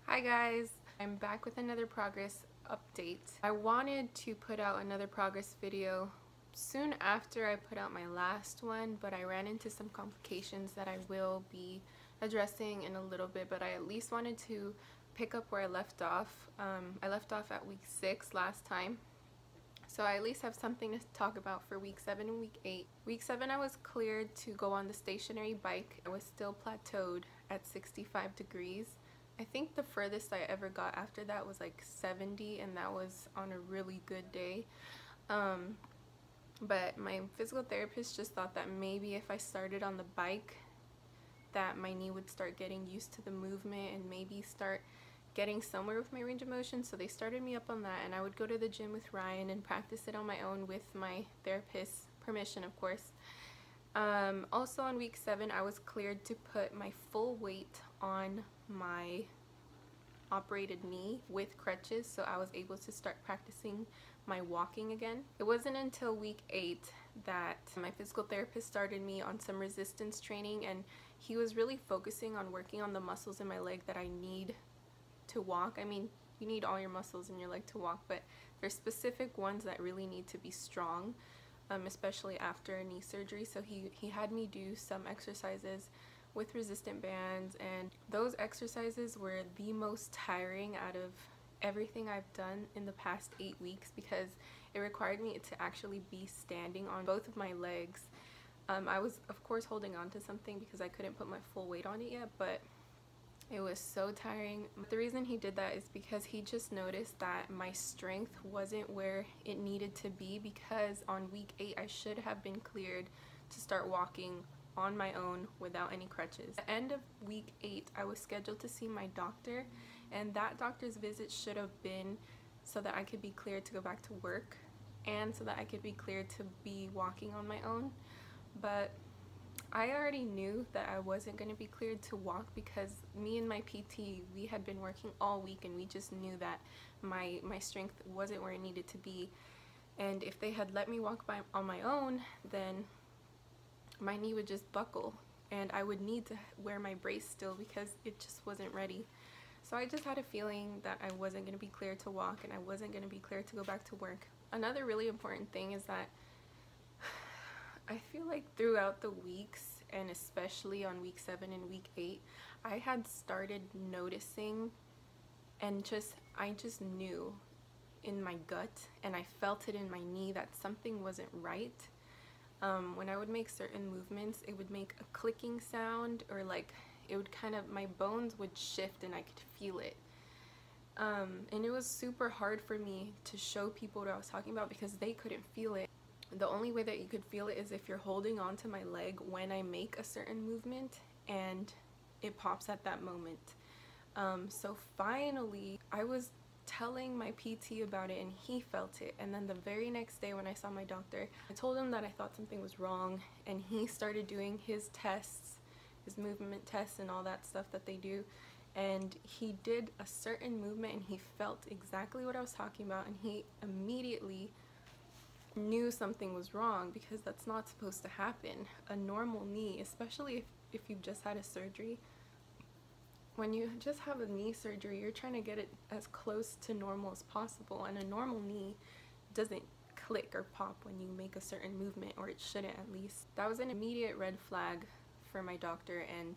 Hi guys, I'm back with another progress update. I wanted to put out another progress video soon after I put out my last one, but I ran into some complications that I will be addressing in a little bit, but I at least wanted to pick up where I left off. I left off at week 6 last time, so I at least have something to talk about for week 7 and week 8. Week 7 I was cleared to go on the stationary bike. I was still plateaued at 65 degrees. I think the furthest I ever got after that was like 70, and that was on a really good day. But my physical therapist just thought that maybe if I started on the bike that my knee would start getting used to the movement and maybe start getting somewhere with my range of motion. So they started me up on that, and I would go to the gym with Ryan and practice it on my own with my therapist's permission, of course. Also on week 7 I was cleared to put my full weight on my operated knee with crutches, so I was able to start practicing my walking again. It wasn't until week 8 that my physical therapist started me on some resistance training, and he was really focusing on working on the muscles in my leg that I need to walk. I mean, you need all your muscles in your leg to walk, but there's specific ones that really need to be strong, especially after a knee surgery. So he had me do some exercises with resistant bands, and those exercises were the most tiring out of everything I've done in the past 8 weeks, because it required me to actually be standing on both of my legs. I was of course holding on to something because I couldn't put my full weight on it yet, but it was so tiring. The reason he did that is because he just noticed that my strength wasn't where it needed to be, because on week 8 I should have been cleared to start walking on my own without any crutches. At the end of week 8 I was scheduled to see my doctor, and that doctor's visit should have been so that I could be cleared to go back to work and so that I could be cleared to be walking on my own. But I already knew that I wasn't going to be cleared to walk because me and my PT, we had been working all week, and we just knew that my strength wasn't where it needed to be. And if they had let me walk on my own, then my knee would just buckle and I would need to wear my brace still because it just wasn't ready. So I just had a feeling that I wasn't going to be cleared to walk and I wasn't going to be cleared to go back to work. Another really important thing is that I feel like throughout the weeks, and especially on week 7 and week 8, I had started noticing, and I just knew in my gut, and I felt it in my knee, that something wasn't right. When I would make certain movements, it would make a clicking sound, or like it would kind of, my bones would shift and I could feel it. And it was super hard for me to show people what I was talking about because they couldn't feel it. The only way that you could feel it is if you're holding on to my leg when I make a certain movement and it pops at that moment. So finally I was telling my PT about it and he felt it, and then the very next day when I saw my doctor, I told him that I thought something was wrong, and he started doing his tests, his movement tests and all that stuff that they do, and he did a certain movement and he felt exactly what I was talking about, and he immediately knew something was wrong because that's not supposed to happen. A normal knee, especially if you've just had a surgery, when you just have a knee surgery, you're trying to get it as close to normal as possible, and a normal knee doesn't click or pop when you make a certain movement, or it shouldn't at least. That was an immediate red flag for my doctor, and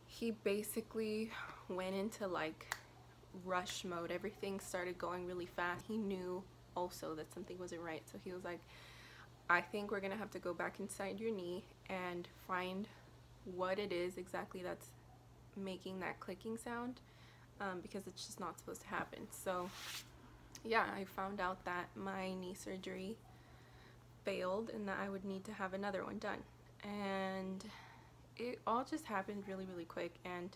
he basically went into like rush mode. Everything started going really fast. He knew also that something wasn't right, so he was like, I think we're gonna have to go back inside your knee and find what it is exactly that's making that clicking sound, because it's just not supposed to happen. So yeah, I found out that my knee surgery failed and that I would need to have another one done, and it all just happened really quick. And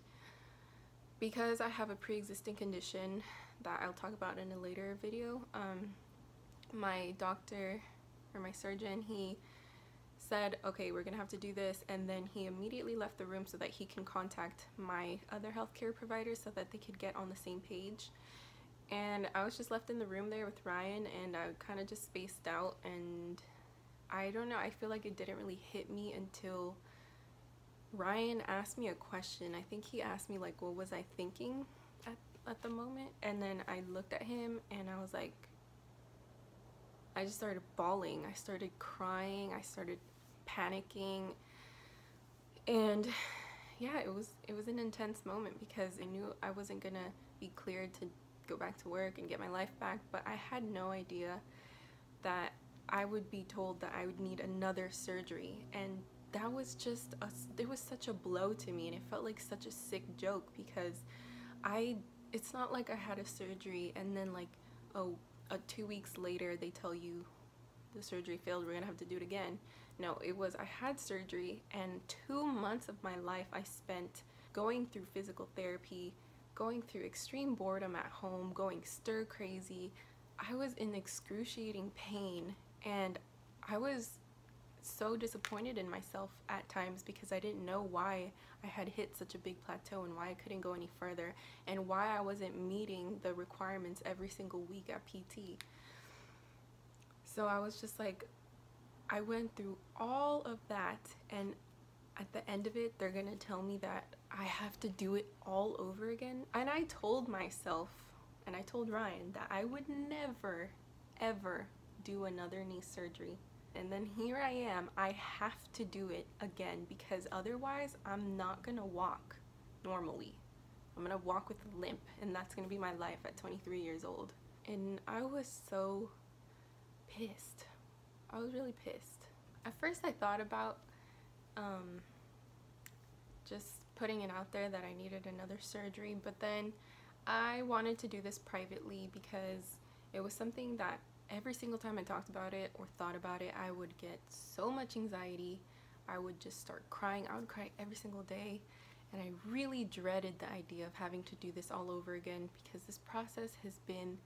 because I have a pre-existing condition that I'll talk about in a later video, my doctor, or my surgeon, he said, okay, we're gonna have to do this, and then he immediately left the room so that he can contact my other healthcare providers so that they could get on the same page. And I was just left in the room there with Ryan, and I kind of just spaced out, and I don't know, I feel like it didn't really hit me until Ryan asked me a question. I think he asked me like, what was I thinking? at the moment. And then I looked at him and I was like, I just started bawling. I started crying. I started panicking. And yeah, it was an intense moment because I knew I wasn't gonna be cleared to go back to work and get my life back, but I had no idea that I would be told that I would need another surgery. And that was just it was such a blow to me, and it felt like such a sick joke because it's not like I had a surgery and then like 2 weeks later they tell you the surgery failed, we're gonna have to do it again. No, it was I had surgery, and 2 months of my life I spent going through physical therapy, going through extreme boredom at home, going stir crazy. I was in excruciating pain, and I was so disappointed in myself at times because I didn't know why I had hit such a big plateau and why I couldn't go any further and why I wasn't meeting the requirements every single week at PT. So I was just like, I went through all of that, and at the end of it, they're gonna tell me that I have to do it all over again. And I told myself, and I told Ryan, that I would never, ever do another knee surgery. And then here I am, I have to do it again because otherwise I'm not gonna walk normally. I'm gonna walk with a limp, and that's gonna be my life at 23 years old. And I was so pissed. I was really pissed. At first I thought about just putting it out there that I needed another surgery, but then I wanted to do this privately because it was something that every single time I talked about it or thought about it, I would get so much anxiety. I would just start crying. I would cry every single day, and I really dreaded the idea of having to do this all over again because this process has been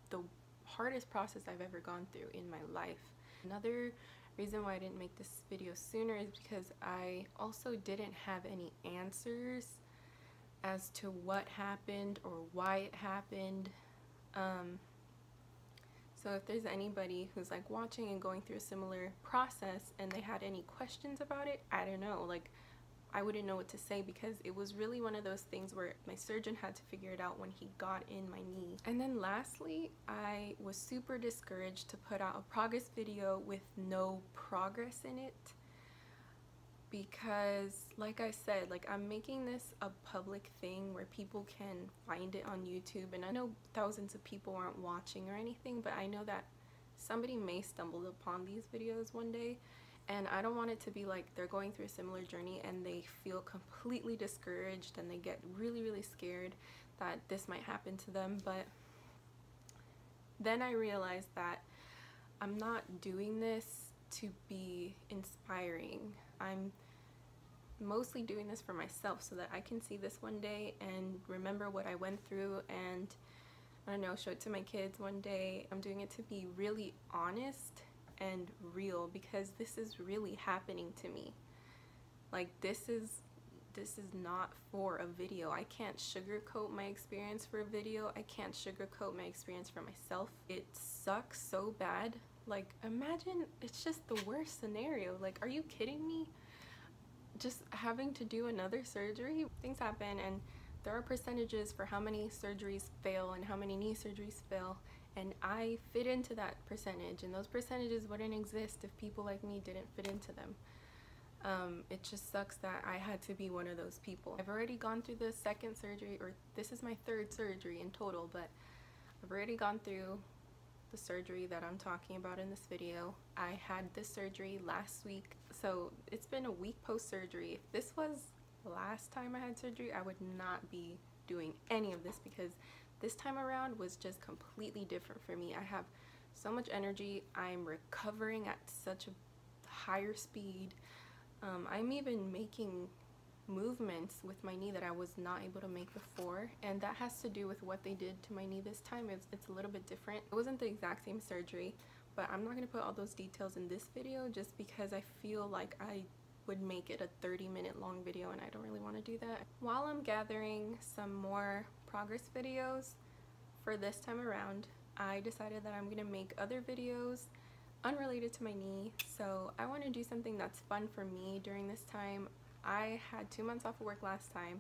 the hardest process I've ever gone through in my life. Another reason why I didn't make this video sooner is because I also didn't have any answers as to what happened or why it happened. So if there's anybody who's like watching and going through a similar process and they had any questions about it, I don't know, like I wouldn't know what to say because it was really one of those things where my surgeon had to figure it out when he got in my knee. And then lastly, I was super discouraged to put out a progress video with no progress in it because, like I said, like I'm making this a public thing where people can find it on YouTube, and I know thousands of people aren't watching or anything, but I know that somebody may stumble upon these videos one day. And I don't want it to be like they're going through a similar journey and they feel completely discouraged and they get really, really scared that this might happen to them. But then I realized that I'm not doing this to be inspiring. I'm mostly doing this for myself so that I can see this one day and remember what I went through and, I don't know, show it to my kids one day. I'm doing it to be really honest and real because this is really happening to me. Like this is not for a video. I can't sugarcoat my experience for a video. I can't sugarcoat my experience for myself. It sucks so bad. Like imagine, it's just the worst scenario. Like, are you kidding me? Just having to do another surgery. Things happen, and there are percentages for how many surgeries fail and how many knee surgeries fail. And I fit into that percentage, and those percentages wouldn't exist if people like me didn't fit into them. It just sucks that I had to be one of those people. I've already gone through the second surgery, or this is my third surgery in total, but I've already gone through the surgery that I'm talking about in this video. I had this surgery last week, so it's been a week post-surgery. If this was the last time I had surgery, I would not be doing any of this because this time around was just completely different for me. I have so much energy. I'm recovering at such a higher speed. I'm even making movements with my knee that I was not able to make before, and that has to do with what they did to my knee this time. It's a little bit different. It wasn't the exact same surgery, but I'm not going to put all those details in this video just because I feel like I would make it a 30-minute long video, and I don't really want to do that. While I'm gathering some more progress videos for this time around, I decided that I'm going to make other videos unrelated to my knee. So I want to do something that's fun for me during this time. I had 2 months off of work last time,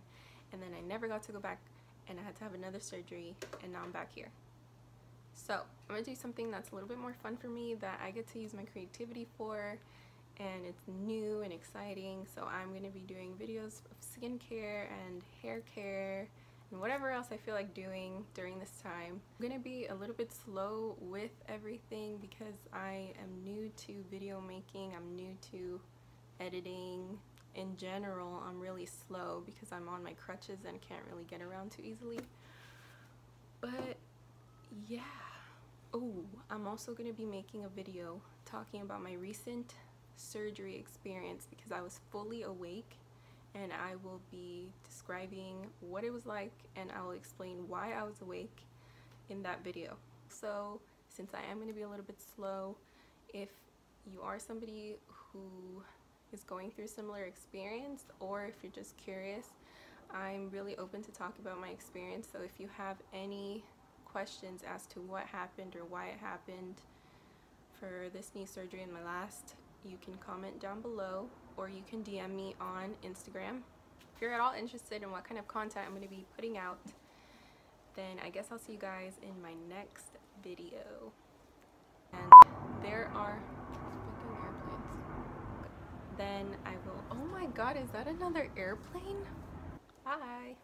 and then I never got to go back and I had to have another surgery, and now I'm back here. So I'm gonna do something that's a little bit more fun for me, that I get to use my creativity for, and it's new and exciting. So I'm gonna be doing videos of skincare and hair care and whatever else I feel like doing during this time. I'm gonna be a little bit slow with everything because I am new to video making. I'm new to editing. In general, I'm really slow because I'm on my crutches and can't really get around too easily. But yeah. Oh, I'm also gonna be making a video talking about my recent surgery experience because I was fully awake, and I will be describing what it was like, and I will explain why I was awake in that video. So since I am going to be a little bit slow, if you are somebody who is going through a similar experience, or if you're just curious, I'm really open to talk about my experience. So if you have any questions as to what happened or why it happened for this knee surgery and my last, you can comment down below, or you can DM me on Instagram. If you're at all interested in what kind of content I'm going to be putting out, then I guess I'll see you guys in my next video. And there are freaking airplanes. Then I will, oh my god, is that another airplane? Bye.